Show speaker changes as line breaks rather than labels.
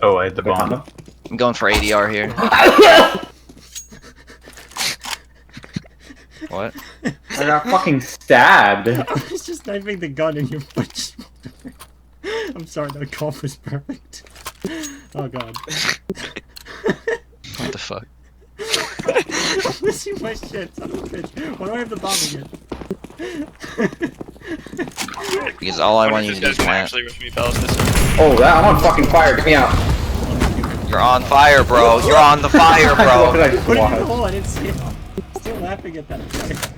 Oh, I hit the bomb.
I'm going for ADR here. What?
I got fucking stabbed.
I was just sniping the gun and your foot. I'm sorry, that cough was perfect. Oh god.
What the fuck?
I'm missing my shit, son of a bitch. Why do I have the bomb again?
Because all I want you to do is plant.
Actually, with me, fellas.
Oh, I'm on fucking fire. Get me out.
You're on fire, bro. You're on the fire, bro.
What did I
Put it in the
swat?
hole, I didn't see it. Still laughing at that.